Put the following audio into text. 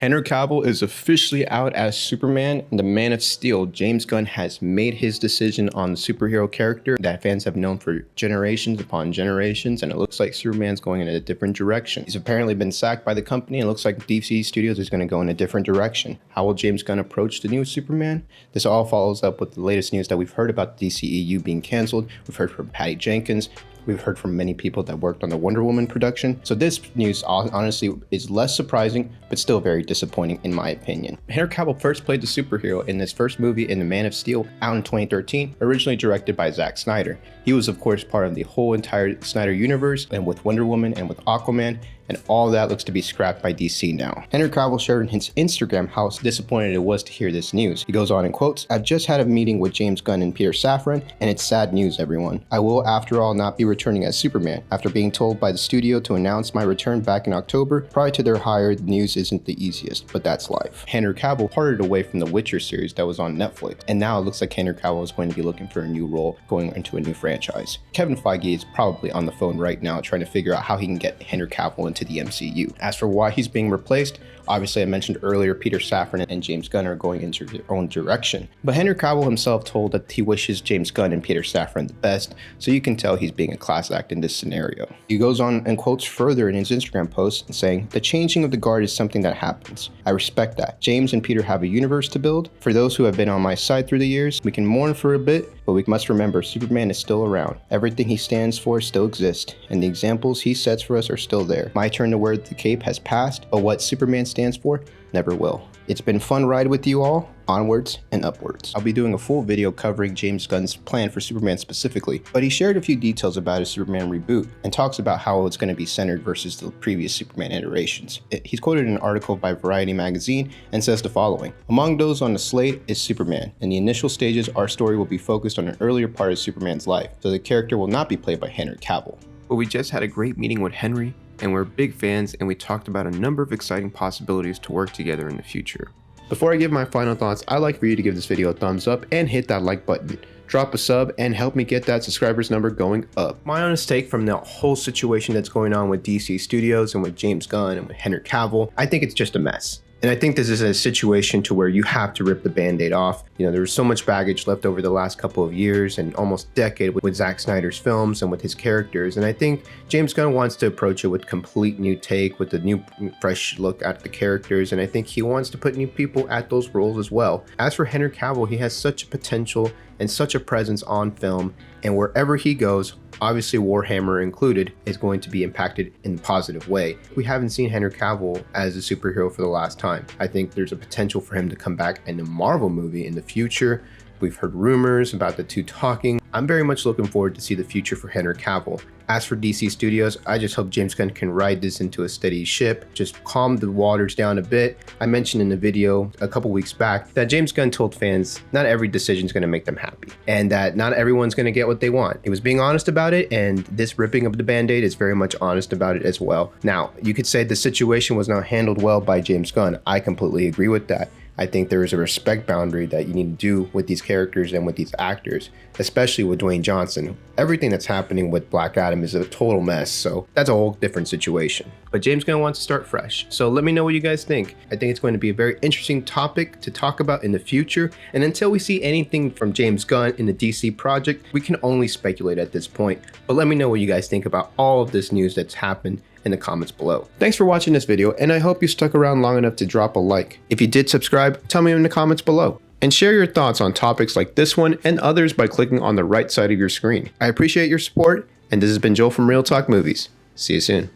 Henry Cavill is officially out as Superman, and the Man of Steel. James Gunn has made his decision on the superhero character that fans have known for generations upon generations, and it looks like Superman's going in a different direction. He's apparently been sacked by the company, and it looks like DC Studios is going to go in a different direction. How will James Gunn approach the new Superman? This all follows up with the latest news that we've heard about DCEU being canceled. We've heard from Patty Jenkins. We've heard from many people that worked on the Wonder Woman production. So this news honestly is less surprising, but still very disappointing in my opinion. Henry Cavill first played the superhero in his first movie in The Man of Steel out in 2013, originally directed by Zack Snyder. He was of course part of the whole entire Snyder universe, and with Wonder Woman and with Aquaman, and all that looks to be scrapped by DC now. Henry Cavill shared on his Instagram how disappointed it was to hear this news. He goes on and quotes, "I've just had a meeting with James Gunn and Peter Safran, and it's sad news, everyone. I will, after all, not be returning as Superman. After being told by the studio to announce my return back in October, prior to their hire, the news isn't the easiest, but that's life." Henry Cavill parted away from the Witcher series that was on Netflix, and now it looks like Henry Cavill is going to be looking for a new role, going into a new franchise. Kevin Feige is probably on the phone right now trying to figure out how he can get Henry Cavill into the MCU. As for why he's being replaced, obviously I mentioned earlier Peter Safran and James Gunn are going into their own direction. But Henry Cavill himself told that he wishes James Gunn and Peter Safran the best, so you can tell he's being a class act in this scenario. He goes on and quotes further in his Instagram post saying, "The changing of the guard is something that happens. I respect that. James and Peter have a universe to build. For those who have been on my side through the years, we can mourn for a bit, but we must remember Superman is still around. Everything he stands for still exists, and the examples he sets for us are still there. My turn to wear the cape has passed, but what Superman stands for never will. It's been a fun ride with you all. Onwards and upwards." I'll be doing a full video covering James Gunn's plan for Superman specifically, but he shared a few details about his Superman reboot and talks about how it's going to be centered versus the previous Superman iterations. He's quoted in an article by Variety magazine and says the following: "Among those on the slate is Superman. In the initial stages, our story will be focused on an earlier part of Superman's life, so the character will not be played by Henry Cavill." But we just had a great meeting with Henry, and we're big fans, and we talked about a number of exciting possibilities to work together in the future. Before I give my final thoughts, I'd like for you to give this video a thumbs up and hit that like button. Drop a sub and help me get that subscribers number going up. My honest take from that whole situation that's going on with DC Studios and with James Gunn and with Henry Cavill, I think it's just a mess. And I think this is a situation to where you have to rip the band-aid off. You know, there's so much baggage left over the last couple of years and almost decade with Zack Snyder's films and with his characters. And I think James Gunn wants to approach it with complete new take, with a new fresh look at the characters. And I think he wants to put new people at those roles as well. As for Henry Cavill, he has such a potential and such a presence on film, and wherever he goes, obviously Warhammer included, is going to be impacted in a positive way. We haven't seen Henry Cavill as a superhero for the last time. I think there's a potential for him to come back in a Marvel movie in the future. We've heard rumors about the two talking. I'm very much looking forward to see the future for Henry Cavill. As for DC Studios, I just hope James Gunn can ride this into a steady ship, just calm the waters down a bit. I mentioned in the video a couple weeks back that James Gunn told fans not every decision is going to make them happy, and that not everyone's going to get what they want. He was being honest about it, and this ripping of the band-aid is very much honest about it as well. Now, you could say the situation was not handled well by James Gunn. I completely agree with that. I think there is a respect boundary that you need to do with these characters and with these actors, especially with Dwayne Johnson. Everything that's happening with Black Adam is a total mess, so that's a whole different situation. But James Gunn wants to start fresh, so let me know what you guys think. I think it's going to be a very interesting topic to talk about in the future, and until we see anything from James Gunn in the DC project, we can only speculate at this point. But let me know what you guys think about all of this news that's happened in the comments below. Thanks for watching this video, and I hope you stuck around long enough to drop a like. If you did subscribe, tell me in the comments below. And share your thoughts on topics like this one and others by clicking on the right side of your screen. I appreciate your support, and this has been Joel from Real Talk Movies. See you soon.